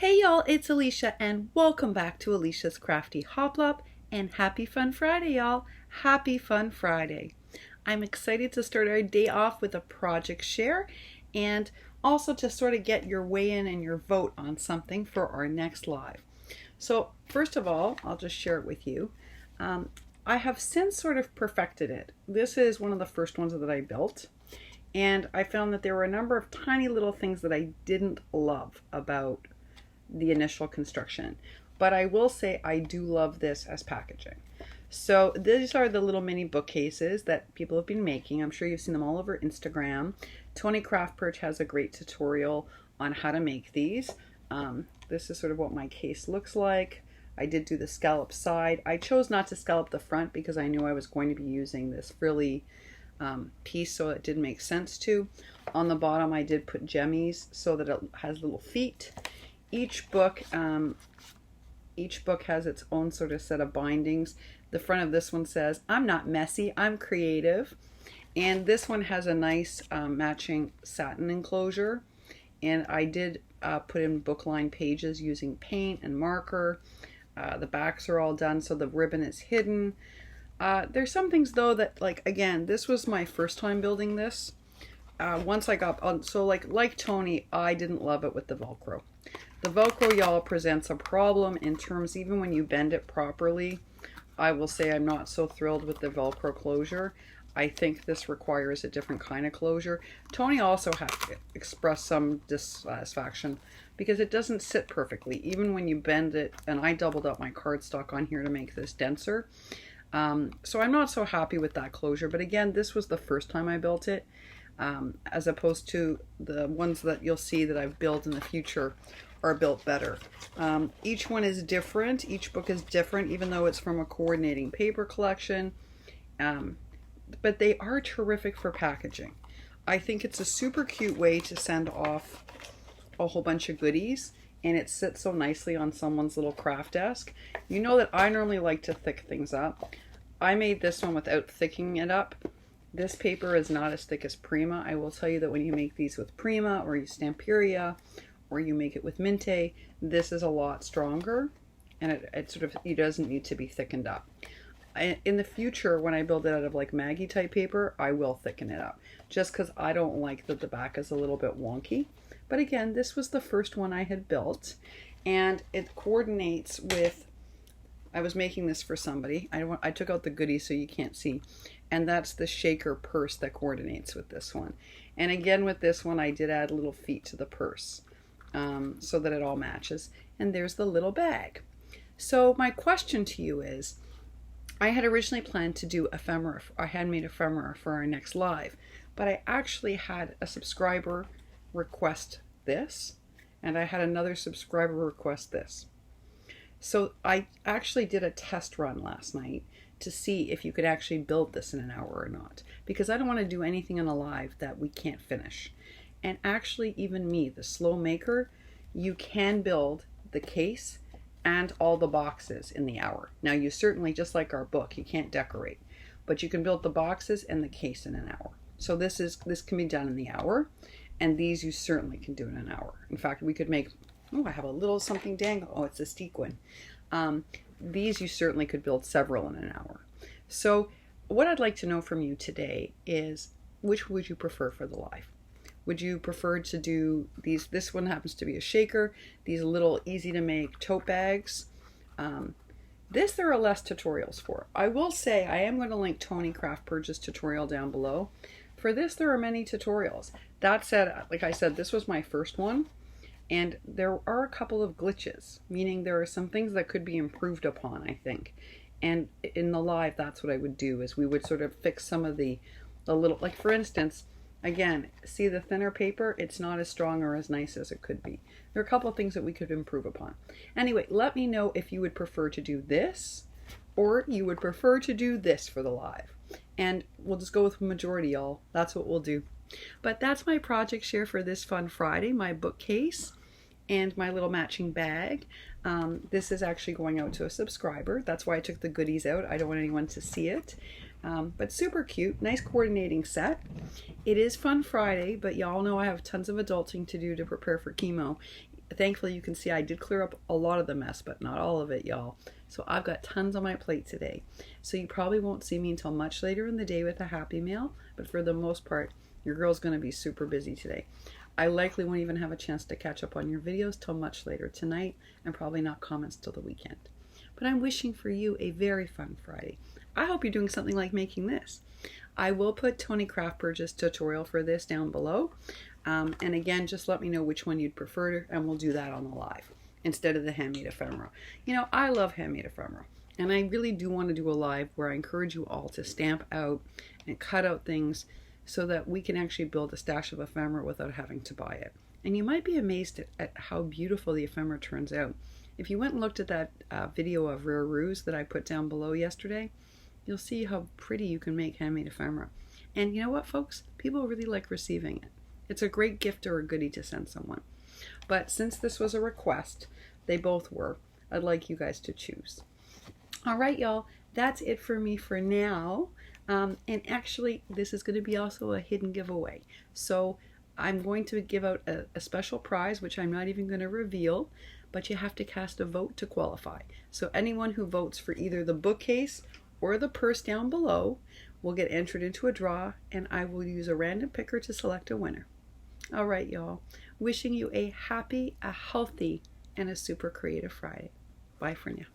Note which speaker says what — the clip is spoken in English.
Speaker 1: Hey y'all, it's Elisha and welcome back to Elisha's Crafty Hoplop and happy Fun Friday y'all. Happy Fun Friday. I'm excited to start our day off with a project share and also to sort of get your weigh in and your vote on something for our next live. So first of all, I'll just share it with you. I have since sort of perfected it. This is one of the first ones that I built. And I found that there were a number of tiny little things that I didn't love about the initial construction. But I will say I do love this as packaging. So these are the little mini bookcases that people have been making. I'm sure you've seen them all over Instagram. Toni Craftpurge has a great tutorial on how to make these. This is sort of what my case looks like. I did do the scallop side. I chose not to scallop the front because I knew I was going to be using this frilly piece, so it didn't make sense to. On the bottom I did put jemmies so that it has little feet. Each book has its own sort of set of bindings. The front of this one says, "I'm not messy, I'm creative." And this one has a nice matching satin enclosure. And I did put in bookline pages using paint and marker. The backs are all done so the ribbon is hidden. There's some things though that, like, again, this was my first time building this. Once I got on, so like Toni, I didn't love it with the Velcro. The Velcro, y'all, presents a problem in terms, even when you bend it properly. I will say I'm not so thrilled with the Velcro closure. I think this requires a different kind of closure. Toni also had to express some dissatisfaction because it doesn't sit perfectly, even when you bend it, and I doubled up my cardstock on here to make this denser. So I'm not so happy with that closure, but again, this was the first time I built it, as opposed to the ones that you'll see that I've built in the future are built better. Each one is different. Each book is different, even though it's from a coordinating paper collection. But they are terrific for packaging. I think it's a super cute way to send off a whole bunch of goodies, and it sits so nicely on someone's little craft desk. You know that I normally like to thick things up. I made this one without thickening it up. This paper is not as thick as Prima. I will tell you that when you make these with Prima or you Stamperia or you make it with Minte, this is a lot stronger, and it doesn't need to be thickened up. In the future, when I build it out of like Maggie type paper, I will thicken it up, just because I don't like that the back is a little bit wonky. But again, this was the first one I had built, and it coordinates with, I was making this for somebody. I took out the goodies so you can't see, and that's the shaker purse that coordinates with this one. And again, with this one, I did add little feet to the purse, so that it all matches. And there's the little bag. So my question to you is, I had originally planned to do ephemera, a handmade ephemera for our next live, but I actually had a subscriber request this, and I had another subscriber request this. So I actually did a test run last night to see if you could actually build this in an hour or not, because I don't want to do anything in a live that we can't finish. And actually, even me, the slow maker, you can build the case and all the boxes in the hour. Now, you certainly, just like our book, you can't decorate, but you can build the boxes and the case in an hour. So this can be done in the hour, and these you certainly can do in an hour. In fact, we could make, oh, I have a little something dangle. Oh, it's a sequin. These you certainly could build several in an hour. So what I'd like to know from you today is, which would you prefer for the live? Would you prefer to do these? This one happens to be a shaker. These little easy to make tote bags. This there are less tutorials for. I will say I am going to link Toni Craftpurge's tutorial down below. For this there are many tutorials. That said, like I said, this was my first one. And there are a couple of glitches, meaning there are some things that could be improved upon, I think. And in the live, that's what I would do, is we would sort of fix some of the little, like for instance, again, see the thinner paper? It's not as strong or as nice as it could be. There are a couple of things that we could improve upon. Anyway, let me know if you would prefer to do this or you would prefer to do this for the live. And we'll just go with majority, y'all. That's what we'll do. But that's my project share for this Fun Friday, my bookcase and my little matching bag. This is actually going out to a subscriber. That's why I took the goodies out. I don't want anyone to see it. But super cute, nice coordinating set. It is Fun Friday, but y'all know I have tons of adulting to do to prepare for chemo. thankfully you can see I did clear up a lot of the mess, but not all of it, y'all. So I've got tons on my plate today. So you probably won't see me until much later in the day with a happy mail, but for the most part, your girl's going to be super busy today. I likely won't even have a chance to catch up on your videos till much later tonight, and probably not comments till the weekend. But I'm wishing for you a very fun Friday. I hope you're doing something like making this. I will put Toni Craftpurge's tutorial for this down below. And again, just let me know which one you'd prefer, and we'll do that on the live instead of the handmade ephemera. You know, I love handmade ephemera, and I really do want to do a live where I encourage you all to stamp out and cut out things so that we can actually build a stash of ephemera without having to buy it. And you might be amazed at how beautiful the ephemera turns out. If you went and looked at that video of Rare Ruse that I put down below yesterday, you'll see how pretty you can make handmade ephemera. And you know what, folks? People really like receiving it. It's a great gift or a goodie to send someone. But since this was a request, they both were, I'd like you guys to choose. All right, y'all, that's it for me for now. And actually, this is going to be also a hidden giveaway. So I'm going to give out a special prize, which I'm not even going to reveal, but you have to cast a vote to qualify. So anyone who votes for either the bookcase or the purse down below will get entered into a draw, and I will use a random picker to select a winner. All right, y'all. Wishing you a happy, a healthy, and a super creative Friday. Bye for now.